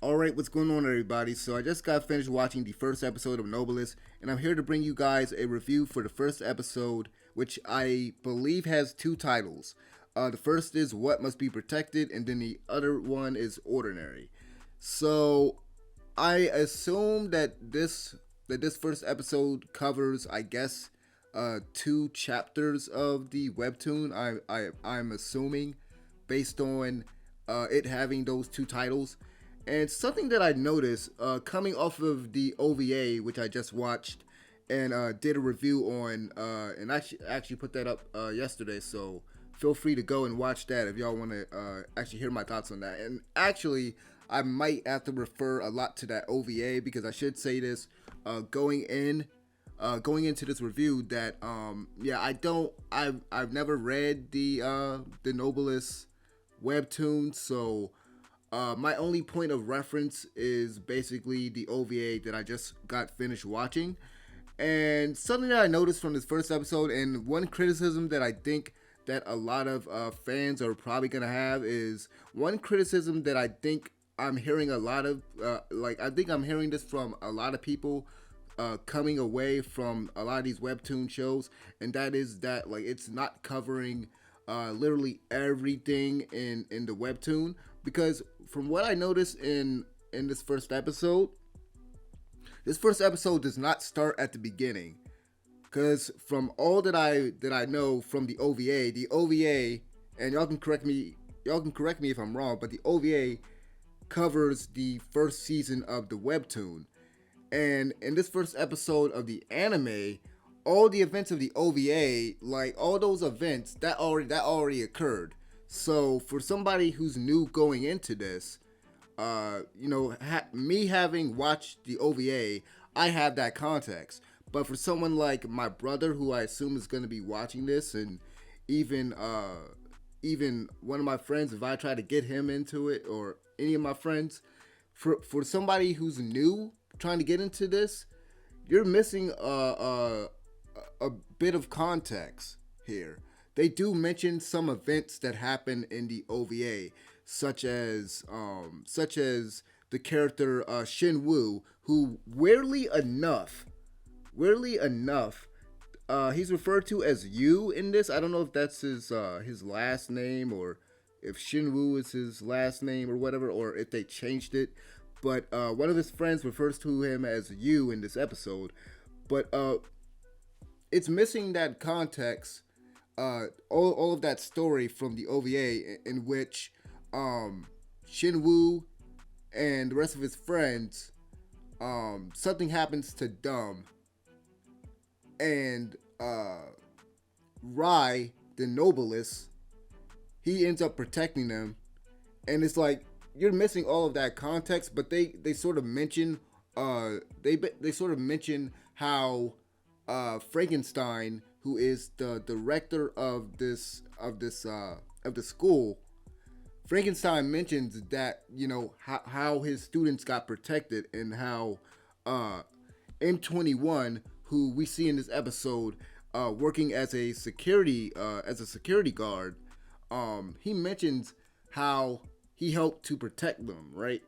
Alright, what's going on, everybody? So, I just got finished watching the first episode of Noblesse, and I'm here to bring you guys a review for the first episode, which I believe has two titles. The first is What Must Be Protected, and then the other one is Ordinary. So, I assume that this first episode covers, I guess, two chapters of the webtoon. I'm assuming, based on it having those two titles. And something that I noticed coming off of the OVA, which I just watched and did a review on, and actually put that up yesterday. So feel free to go and watch that if y'all want to actually hear my thoughts on that. And actually, I might have to refer a lot to that OVA because I should say this going into this review that yeah, I've never read the Noblesse webtoon, so my only point of reference is basically the OVA that I just got finished watching. And something that I noticed from this first episode, and one criticism that I think that a lot of fans are probably gonna have, is one criticism that I think I'm hearing a lot of, I think I'm hearing this from a lot of people coming away from a lot of these webtoon shows, and that is that like it's not covering literally everything in the webtoon, because from what I noticed in this first episode does not start at the beginning. Because from all that I know from the OVA, and y'all can correct me if I'm wrong, but the OVA covers the first season of the webtoon. And in this first episode of the anime, all the events of the OVA, like all those events, that already occurred. So for somebody who's new going into this, me having watched the OVA, I have that context. But for someone like my brother, who I assume is going to be watching this, and even even one of my friends, if I try to get him into it, or any of my friends, for somebody who's new trying to get into this, you're missing a bit of context here. They do mention some events that happen in the OVA, such as the character Shin-woo, who weirdly enough, he's referred to as Yu in this. I don't know if that's his last name, or if Shin-woo is his last name or whatever, or if they changed it. But one of his friends refers to him as Yu in this episode. But it's missing that context, all of that story from the OVA, in which Shin-woo and the rest of his friends, something happens to Dumb, and Rai, the Noblesse, he ends up protecting them. And it's like, you're missing all of that context, but they sort of mention they sort of mention how Frankenstein, who is the director of the school, Frankenstein mentions that, how his students got protected, and how M21, who we see in this episode, working as a security guard, he mentions how he helped to protect them, right?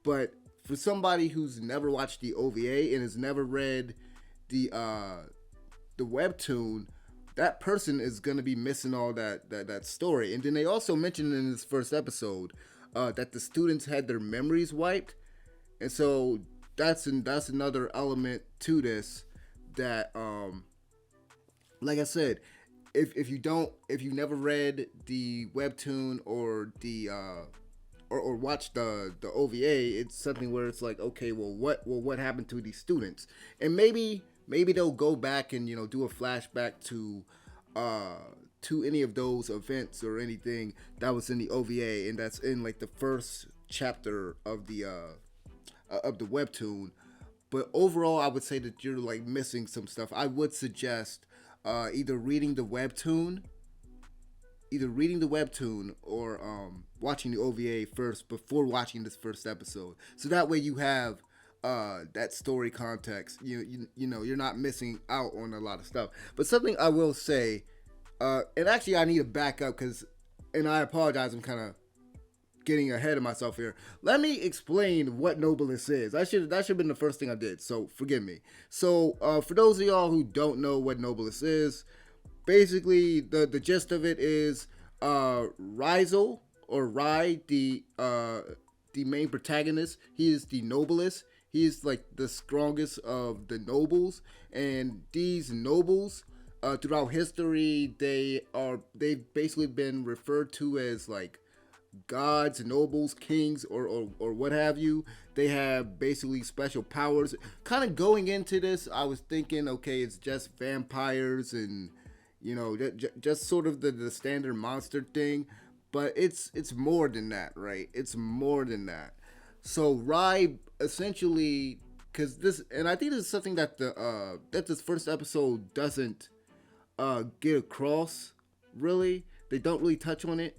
But for somebody who's never watched the OVA and has never read the webtoon, that person is gonna be missing all that story. And then they also mentioned in this first episode that the students had their memories wiped, and so that's another element to this that, like I said, if you've never read the webtoon, or the or watched the OVA, it's something where it's like, okay, well, what happened to these students? And maybe they'll go back and do a flashback to any of those events or anything that was in the OVA, and that's in like the first chapter of the webtoon. But overall, I would say that you're like missing some stuff. I would suggest either reading the webtoon or watching the OVA first before watching this first episode. So that way you have that story context. You're not missing out on a lot of stuff. But something I will say, and actually I need to back up, and I apologize, I'm kind of getting ahead of myself here. Let me explain what Noblesse is. That should have been the first thing I did. So forgive me. So for those of y'all who don't know what Noblesse is, basically the gist of it is Rizel or Rai, the main protagonist. He is the noblest. He is like the strongest of the nobles, and these nobles, throughout history, they've basically been referred to as like gods, nobles, kings, or what have you. They have basically special powers. Kind of going into this, I was thinking, okay, it's just vampires and just sort of the standard monster thing, but it's more than that, right? It's more than that. So Rai essentially, because this, and I think this is something that that this first episode doesn't get across. Really, they don't really touch on it.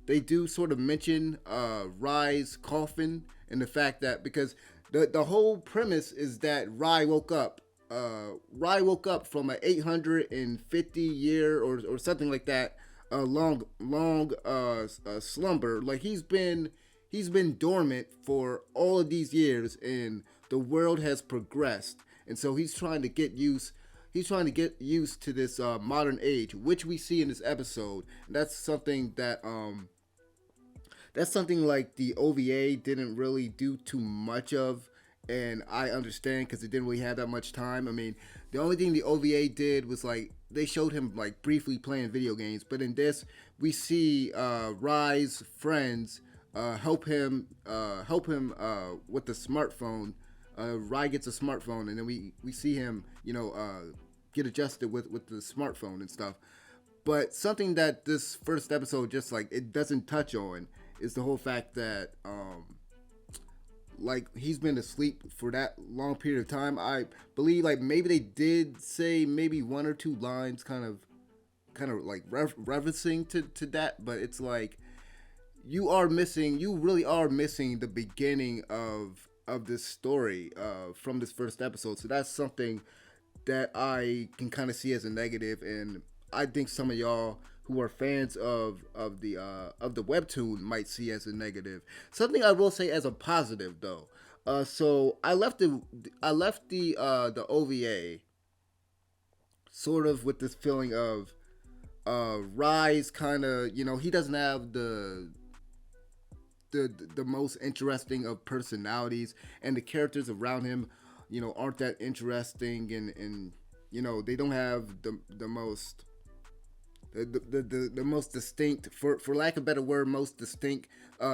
They do sort of mention Rai's coffin and the fact that because the whole premise is that Rai woke up. Rai woke up from an 850 year or something like that, a long slumber. Like he's been dormant for all of these years, and the world has progressed, and so he's trying to get used. He's trying to get used to this modern age, which we see in this episode. And that's something like the OVA didn't really do too much of, and I understand because it didn't really have that much time. I mean, the only thing the OVA did was like they showed him like briefly playing video games, but in this we see Rai's friends help him with the smartphone. Rai gets a smartphone, and then we see him get adjusted with the smartphone and stuff. But something that this first episode just like it doesn't touch on is the whole fact that like he's been asleep for that long period of time. I believe like maybe they did say maybe one or two lines kind of like referencing to that, but it's like you really are missing the beginning of this story from this first episode. So that's something that I can kind of see as a negative, and I think some of y'all who are fans of the webtoon might see as a negative. Something I will say as a positive though. So I left the OVA sort of with this feeling of Rise kind of he doesn't have the most interesting of personalities, and the characters around him aren't that interesting, and they don't have the most the most distinct, for lack of a better word, most distinct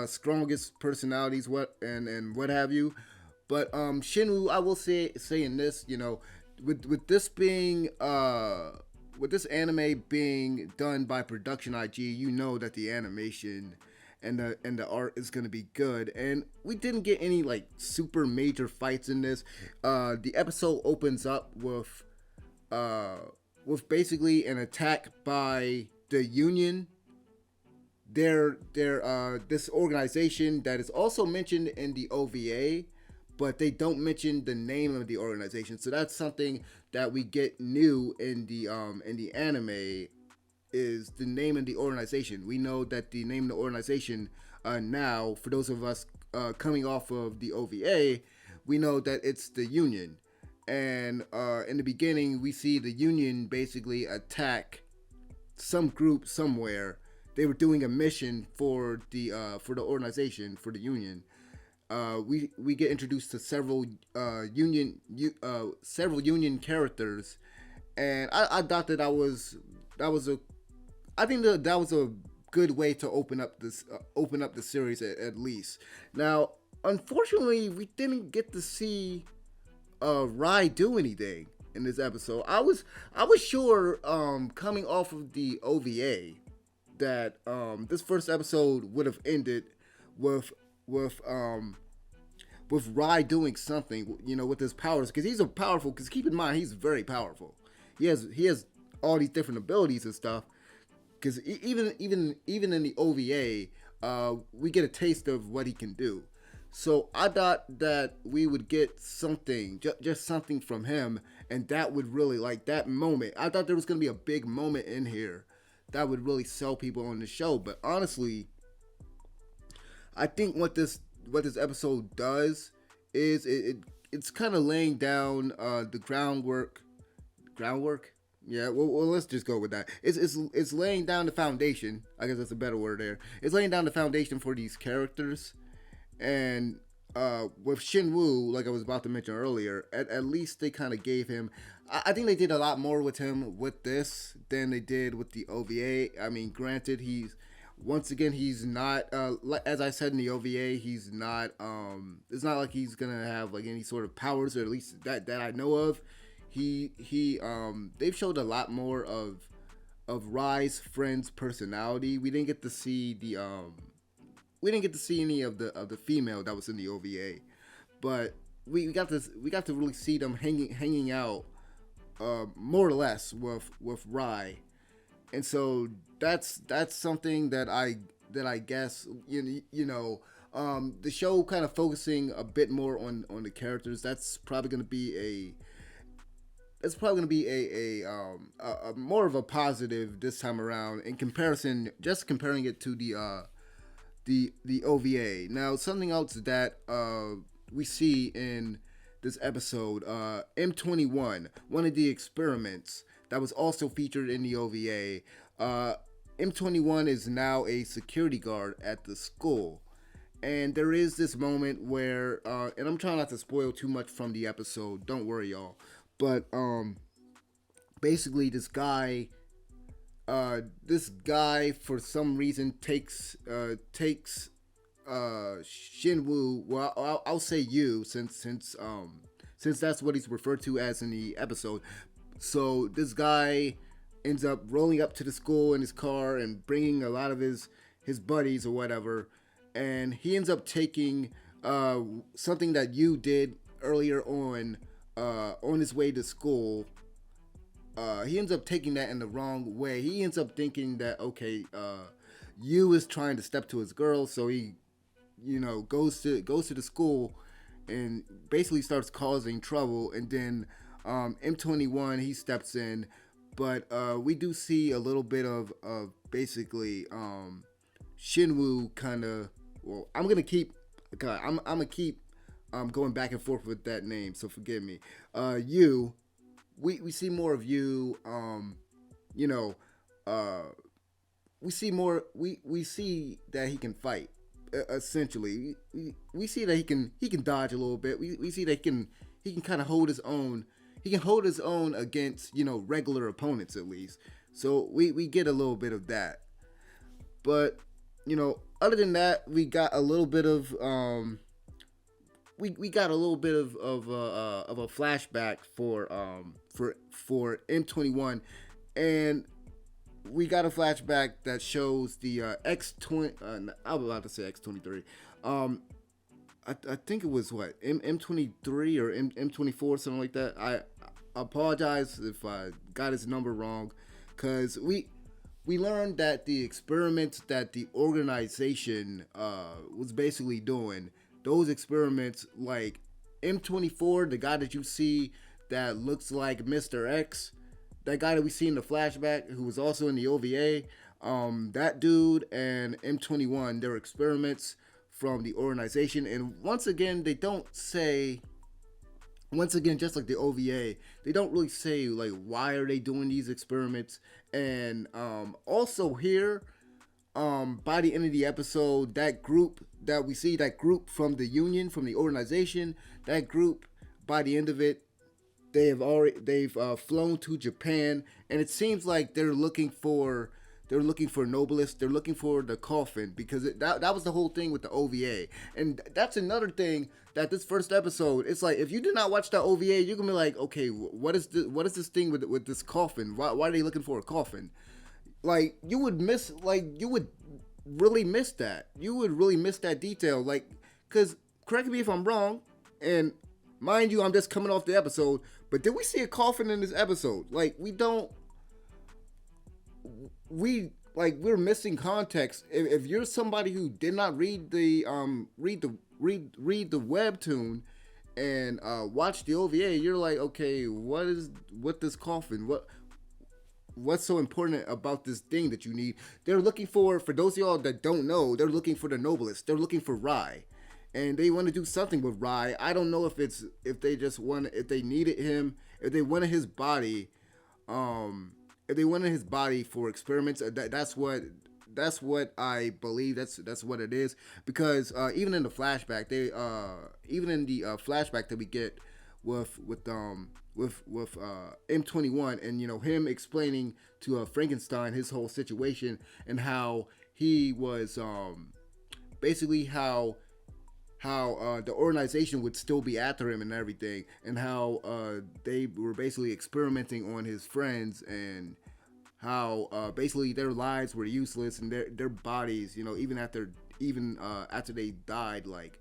strongest personalities, what have you. But Shinwoo, I will say in this, with this being with this anime being done by Production IG, that the animation and the art is gonna be good. And we didn't get any like super major fights in this. The episode opens up with basically an attack by the Union. They're this organization that is also mentioned in the OVA, but they don't mention the name of the organization. So that's something that we get new in the anime, is the name of the organization. We know that the name of the organization now, for those of us coming off of the OVA, we know that it's the Union. And in the beginning, we see the Union basically attack some group somewhere. They were doing a mission for the organization, for the Union. We get introduced to several Union characters, and I thought that was a good way to open up the series at least. Now, unfortunately, we didn't get to see Rai do anything in this episode. I was sure coming off of the OVA that this first episode would have ended with Rai doing something, with his powers, because he's powerful. Because keep in mind, he's very powerful. He has all these different abilities and stuff. Because even in the OVA, we get a taste of what he can do. So I thought that we would get something, just something from him, and that would really, like, that moment. I thought there was going to be a big moment in here that would really sell people on the show. But honestly, I think what this episode does is it's kind of laying down the groundwork. Yeah, well, let's just go with that. It's laying down the foundation. I guess that's a better word there. It's laying down the foundation for these characters, and with Shinwoo, like I was about to mention earlier, at least they kind of gave him. I think they did a lot more with him with this than they did with the OVA. I mean, granted, he's once again he's not as I said in the OVA, he's not. It's not like he's gonna have like any sort of powers, or at least that I know of. They've showed a lot more of Rai's friend's personality. We didn't get to see any of the female that was in the OVA, but we got to really see them hanging out more or less with Rai, and so that's something that I guess the show kind of focusing a bit more on the characters. That's probably going to be a more of a positive this time around in comparison, just comparing it to the OVA. Now, something else that we see in this episode, M21, one of the experiments that was also featured in the OVA. M21 is now a security guard at the school. And there is this moment where, and I'm trying not to spoil too much from the episode, don't worry, y'all. But basically, this guy for some reason takes Shinwoo. Well, I'll say you since that's what he's referred to as in the episode. So this guy ends up rolling up to the school in his car and bringing a lot of his buddies or whatever, and he ends up taking something that you did earlier on his way to school. He ends up taking that in the wrong way. He ends up thinking that, okay, Yu is trying to step to his girl, so he, goes to the school and basically starts causing trouble. And then M21 he steps in, but we do see a little bit of basically Shinwoo kind of. Well, I'm gonna keep going back and forth with that name, so forgive me. Yu. We see more of you. We see more. We see that he can fight. Essentially, we see that he can dodge a little bit. We see that he can kind of hold his own. He can hold his own against regular opponents at least. So we get a little bit of that. But other than that, we got a little bit of we got a little bit of a flashback for M21, and we got a flashback that shows the X20. I was about to say X23. I think it was what M23 or M24, something like that. I apologize if I got his number wrong, because we learned that the experiments that the organization was basically doing. Those experiments, like M24, the guy that you see that looks like Mr. X, that guy that we see in the flashback who was also in the OVA, that dude and M21, their experiments from the organization. And once again, they don't say, just like the OVA, they don't really say like why are they doing these experiments. And also here, by the end of the episode, that group that we see, that group from the union, from the organization, that group, by the end of it, they've flown to Japan, and it seems like they're looking for Noblesse. They're looking for the coffin, because that was the whole thing with the OVA. And that's another thing, that this first episode, it's like, if you did not watch the OVA, you're gonna be like, okay, what is this thing with this coffin? Why are they looking for a coffin? Like, you would really miss that. You would really miss that detail. Like, because, correct me if I'm wrong, and mind you, I'm just coming off the episode, but did we see a coffin in this episode? Like, we're missing context. If you're somebody who did not read the webtoon and watch the OVA, you're like, okay, what this coffin? what's so important about this thing that you need. They're looking for those of y'all that don't know, they're looking for the Noblesse. They're looking for Rai. And they want to do something with Rai. I don't know if they just want, if they needed him, if they wanted his body, um if they wanted his body for experiments. That's what I believe. That's what it is. Because even in the flashback, even in the flashback that we get with M21, and him explaining to Frankenstein his whole situation, and how he was basically how the organization would still be after him and everything, and how they were basically experimenting on his friends, and how basically their lives were useless, and their bodies, even after they died, like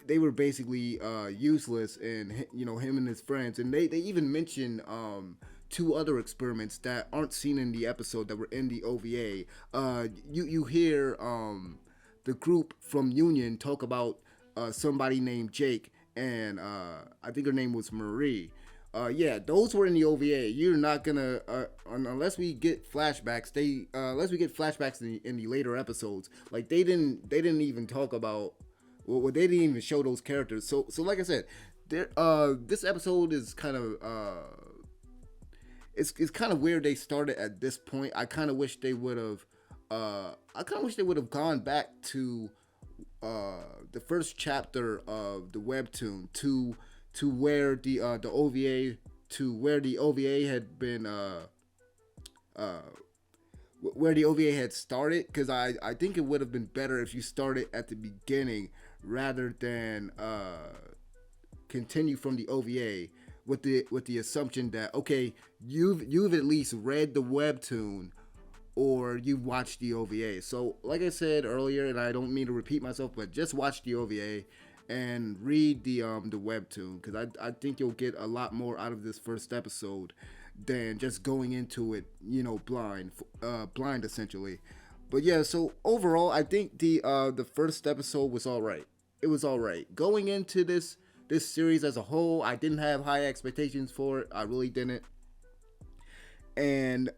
they were basically useless, and him and his friends, and they even mentioned two other experiments that aren't seen in the episode that were in the OVA. You hear the group from Union talk about somebody named Jake, and I think her name was Marie. Yeah, those were in the OVA. You're not gonna unless we get flashbacks. Unless we get flashbacks in the later episodes. Like they didn't even talk about. Well, they didn't even show those characters. So like I said, this episode is kind of it's kind of weird they started at this point. I kind of wish they would have. I kind of wish they would have gone back to the first chapter of the webtoon to where the OVA had been where the OVA had started, because I think it would have been better if you started at the beginning rather than continue from the OVA with the assumption that, okay, you've at least read the webtoon or you watch the OVA. So like I said earlier, and I don't mean to repeat myself, but just watch the OVA and read the webtoon, because I think you'll get a lot more out of this first episode than just going into it, blind essentially. But yeah, so overall, I think the first episode was all right. It was all right. Going into this series as a whole, I didn't have high expectations for it. I really didn't. And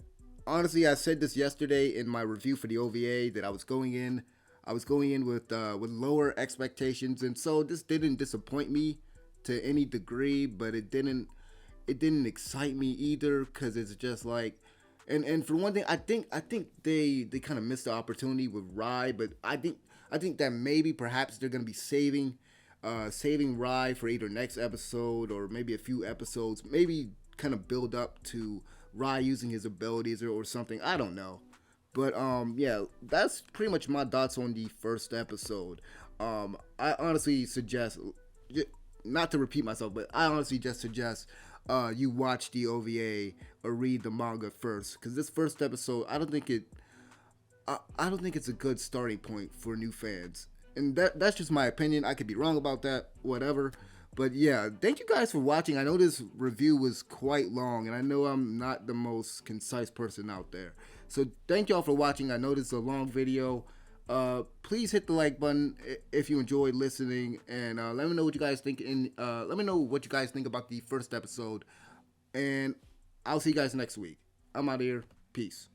honestly, I said this yesterday in my review for the OVA that I was going in with lower expectations, and so this didn't disappoint me to any degree, but it didn't excite me either, because it's just like, and for one thing, I think they kind of missed the opportunity with Rai, but I think that maybe perhaps they're gonna be saving Rai for either next episode or maybe a few episodes, maybe kind of build up to Rai using his abilities or something. I don't know. But yeah, that's pretty much my thoughts on the first episode. I honestly suggest, not to repeat myself, but I honestly just suggest you watch the OVA or read the manga first, because this first episode, I don't think it's a good starting point for new fans, and that's just my opinion. I could be wrong about that, whatever. But yeah, thank you guys for watching. I know this review was quite long, and I know I'm not the most concise person out there. So thank y'all for watching. I know this is a long video. Please hit the like button if you enjoyed listening, and let me know what you guys think. Let me know what you guys think about the first episode, and I'll see you guys next week. I'm out of here. Peace.